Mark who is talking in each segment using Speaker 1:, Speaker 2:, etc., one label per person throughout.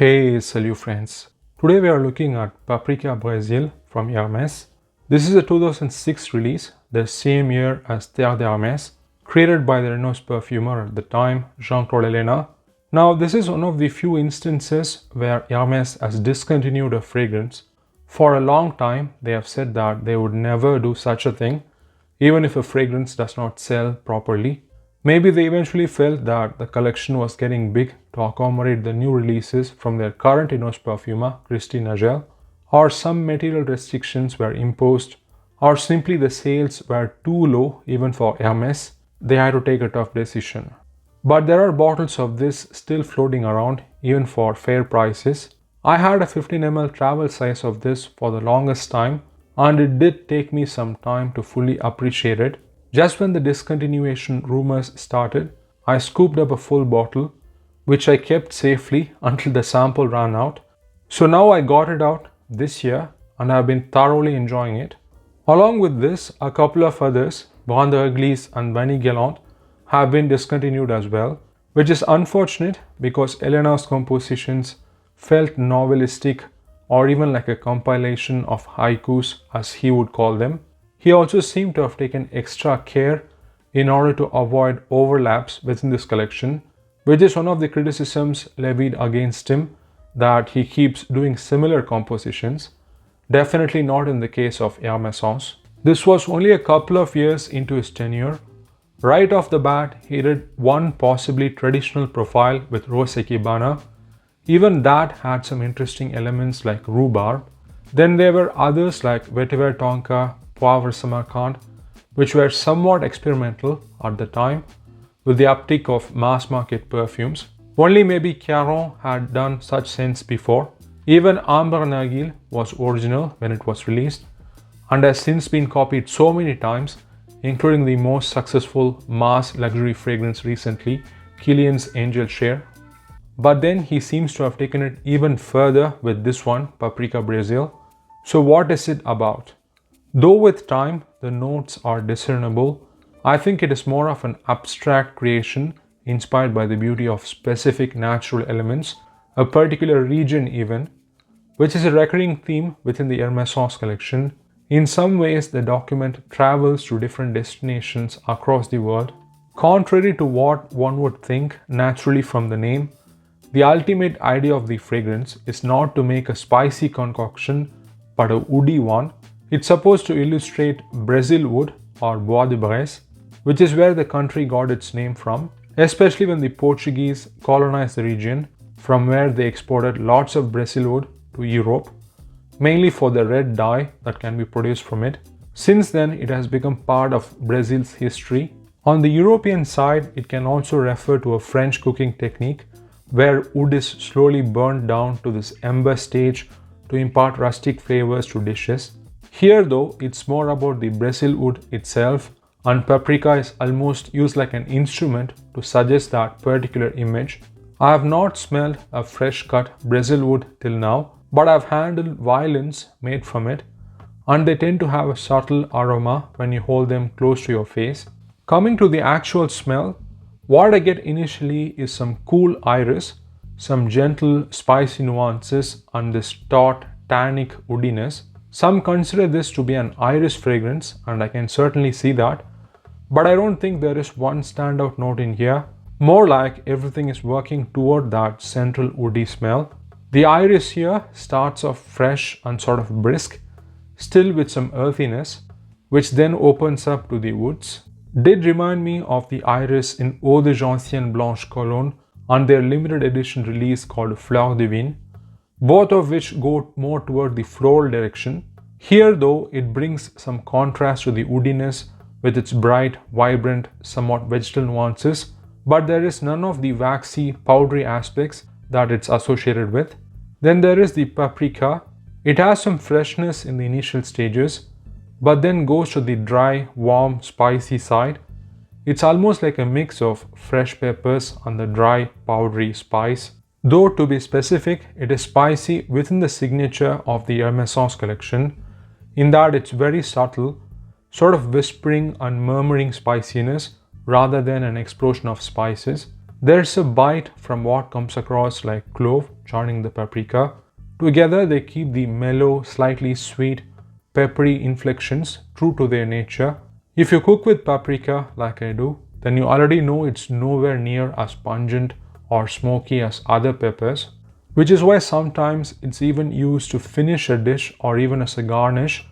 Speaker 1: Hey, Salut Friends. Today we are looking at Paprika Brasil from Hermès. This is a 2006 release, the same year as Terre d'Hermès, created by the renowned perfumer at the time, Jean-Claude Ellena. Now, this is one of the few instances where Hermès has discontinued a fragrance. For a long time, they have said that they would never do such a thing, even if a fragrance does not sell properly. Maybe they eventually felt that the collection was getting big to accommodate the new releases from their current in-house perfumer, Christine Nagel, or some material restrictions were imposed, or simply the sales were too low even for Hermès. They had to take a tough decision. But there are bottles of this still floating around, even for fair prices. I had a 15 ml travel size of this for the longest time, and it did take me some time to fully appreciate it. Just when the discontinuation rumors started, I scooped up a full bottle, which I kept safely until the sample ran out. So now I got it out this year and I have been thoroughly enjoying it. Along with this, a couple of others, Ambre Narguile and Guerlain, have been discontinued as well, which is unfortunate because Elena's compositions felt novelistic or even like a compilation of haikus, as he would call them. He also seemed to have taken extra care in order to avoid overlaps within this collection, which is one of the criticisms levied against him, that he keeps doing similar compositions. Definitely not in the case of Hermessence. This was only a couple of years into his tenure. Right off the bat, he did one possibly traditional profile with Rose Equibana. Even that had some interesting elements like rhubarb. Then there were others like Vetiver Tonka, Samarkand, which were somewhat experimental at the time with the uptick of mass market perfumes. Only maybe Caron had done such scents before. Even Ambre Narguile was original when it was released and has since been copied so many times, including the most successful mass luxury fragrance recently, Kilian's Angel Share. But then he seems to have taken it even further with this one, Paprika Brasil. So what is it about? Though with time the notes are discernible, I think it is more of an abstract creation inspired by the beauty of specific natural elements, a particular region even, which is a recurring theme within the Hermessence collection. In some ways, the document travels to different destinations across the world. Contrary to what one would think naturally from the name, the ultimate idea of the fragrance is not to make a spicy concoction, but a woody one. It's supposed to illustrate Brazil wood or Bois de Bresse, which is where the country got its name from, especially when the Portuguese colonized the region, from where they exported lots of Brazil wood to Europe, mainly for the red dye that can be produced from it. Since then, it has become part of Brazil's history. On the European side, it can also refer to a French cooking technique where wood is slowly burned down to this ember stage to impart rustic flavors to dishes. Here though, it's more about the Brazil wood itself, and paprika is almost used like an instrument to suggest that particular image. I have not smelled a fresh cut Brazil wood till now, but I've handled violins made from it, and they tend to have a subtle aroma when you hold them close to your face. Coming to the actual smell, what I get initially is some cool iris, some gentle spicy nuances, and this taut tannic woodiness. Some consider this to be an iris fragrance, and I can certainly see that, but I don't think there is one standout note in here. More like everything is working toward that central woody smell. The iris here starts off fresh and sort of brisk, still with some earthiness, which then opens up to the woods. Did remind me of the iris in Eau de Gentiane Blanche Cologne and their limited edition release called Fleur de Vigne, both of which go more toward the floral direction. Here though, it brings some contrast to the woodiness with its bright, vibrant, somewhat vegetal nuances, but there is none of the waxy, powdery aspects that it's associated with. Then there is the paprika. It has some freshness in the initial stages, but then goes to the dry, warm, spicy side. It's almost like a mix of fresh peppers and the dry, powdery spice. Though to be specific, it is spicy within the signature of the Hermessence collection, in that it's very subtle, sort of whispering and murmuring spiciness rather than an explosion of spices. There's a bite from what comes across like clove, joining the paprika. Together they keep the mellow, slightly sweet, peppery inflections true to their nature. If you cook with paprika like I do, then you already know it's nowhere near as pungent or smoky as other peppers, which is why sometimes it's even used to finish a dish or even as a garnish.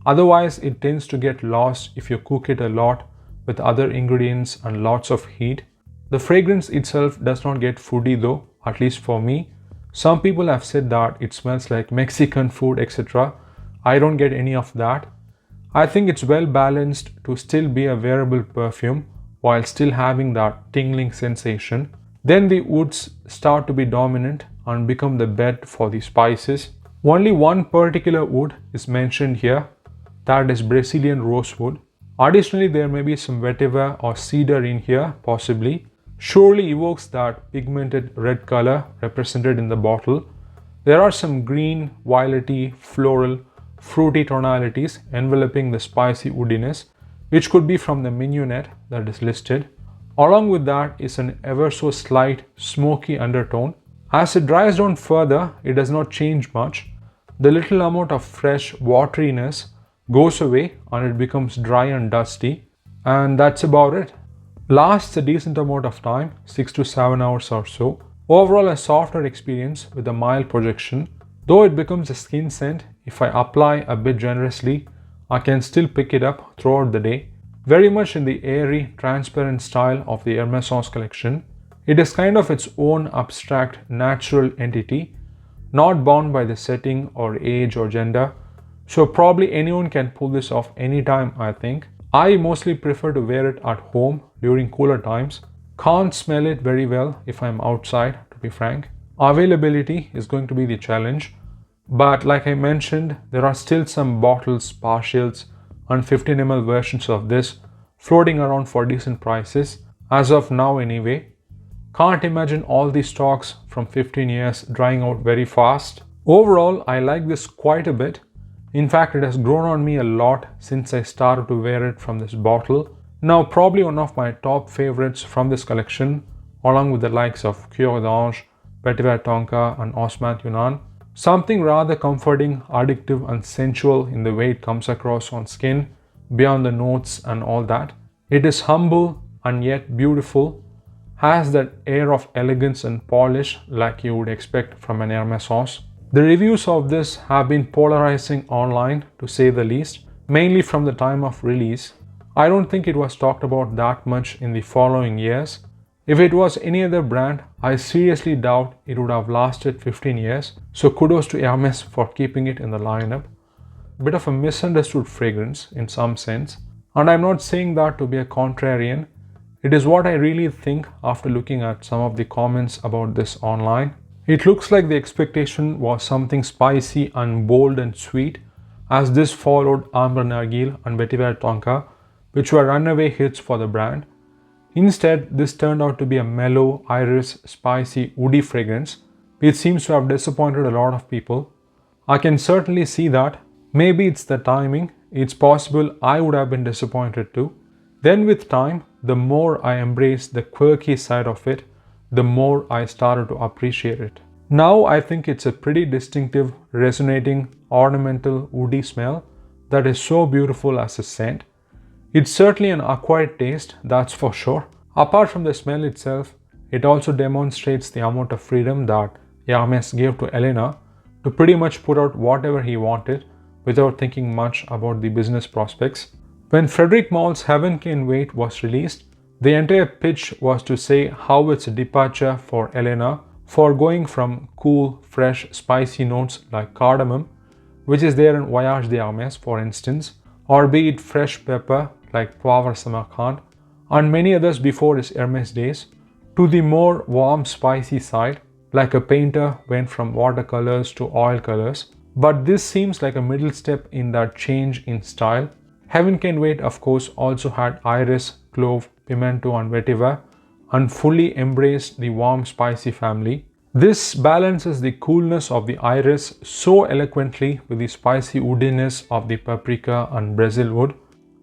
Speaker 1: Otherwise, it tends to get lost if you cook it a lot with other ingredients and lots of heat. The fragrance itself does not get foodie though, at least for me. Some people have said that it smells like Mexican food, etc. I don't get any of that. I think it's well balanced to still be a wearable perfume while still having that tingling sensation. Then the woods start to be dominant and become the bed for the spices. Only one particular wood is mentioned here, that is Brazilian rosewood. Additionally, there may be some vetiver or cedar in here, possibly. Surely evokes that pigmented red color represented in the bottle. There are some green, violety, floral, fruity tonalities enveloping the spicy woodiness, which could be from the mignonette that is listed. Along with that is an ever so slight smoky undertone. As it dries down further, it does not change much. The little amount of fresh wateriness goes away and it becomes dry and dusty, and that's about it. Lasts a decent amount of time, 6 to 7 hours or so. Overall a softer experience with a mild projection. Though it becomes a skin scent, if I apply a bit generously, I can still pick it up throughout the day. Very much in the airy, transparent style of the Hermessence collection. It is kind of its own abstract, natural entity, not bound by the setting or age or gender. So probably anyone can pull this off anytime, I think. I mostly prefer to wear it at home during cooler times. Can't smell it very well if I'm outside, to be frank. Availability is going to be the challenge. But like I mentioned, there are still some bottles, partials, and 15 ml versions of this floating around for decent prices, as of now anyway. Can't imagine all these stocks from 15 years drying out very fast. Overall, I like this quite a bit. In fact, it has grown on me a lot since I started to wear it from this bottle. Now probably one of my top favorites from this collection, along with the likes of Cure d'Ange, Vetiver Tonka and Osamnthe Yunnan. Something rather comforting, addictive and sensual in the way it comes across on skin, beyond the notes and all that. It is humble and yet beautiful, has that air of elegance and polish like you would expect from an Hermessence. The reviews of this have been polarizing online, to say the least, mainly from the time of release. I don't think it was talked about that much in the following years. If it was any other brand, I seriously doubt it would have lasted 15 years. So kudos to Hermès for keeping it in the lineup. Bit of a misunderstood fragrance in some sense. And I'm not saying that to be a contrarian. It is what I really think after looking at some of the comments about this online. It looks like the expectation was something spicy and bold and sweet, as this followed Ambre Narguile and Vetiver Tonka, which were runaway hits for the brand. Instead, this turned out to be a mellow, iris, spicy, woody fragrance, which seems to have disappointed a lot of people. I can certainly see that. Maybe it's the timing. It's possible I would have been disappointed too. Then with time, the more I embraced the quirky side of it, the more I started to appreciate it. Now I think it's a pretty distinctive, resonating, ornamental, woody smell that is so beautiful as a scent. It's certainly an acquired taste, that's for sure. Apart from the smell itself, it also demonstrates the amount of freedom that Hermès gave to Elena to pretty much put out whatever he wanted without thinking much about the business prospects. When Frederic Maule's Heaven Can Wait was released, the entire pitch was to say how it's a departure for Elena for going from cool, fresh, spicy notes like cardamom, which is there in Voyage d'Hermès for instance, or be it fresh pepper like Poivre Samarkand and many others before his Hermès days, to the more warm, spicy side, like a painter went from watercolors to oil colors. But this seems like a middle step in that change in style. Heaven Can Wait, of course, also had iris, clove, pimento and vetiver and fully embraced the warm spicy family. This balances the coolness of the iris so eloquently with the spicy woodiness of the paprika and Brazil wood.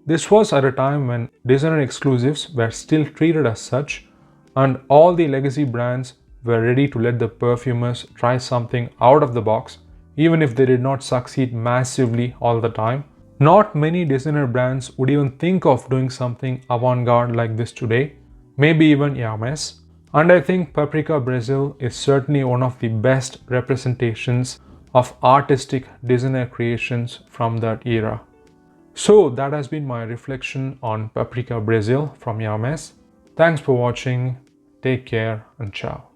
Speaker 1: This was at a time when designer exclusives were still treated as such, and all the legacy brands were ready to let the perfumers try something out of the box, even if they did not succeed massively all the time. Not many designer brands would even think of doing something avant-garde like this today, maybe even Hermès. And I think Paprika Brasil is certainly one of the best representations of artistic designer creations from that era. So that has been my reflection on Paprika Brasil from Hermès. Thanks for watching. Take care and ciao.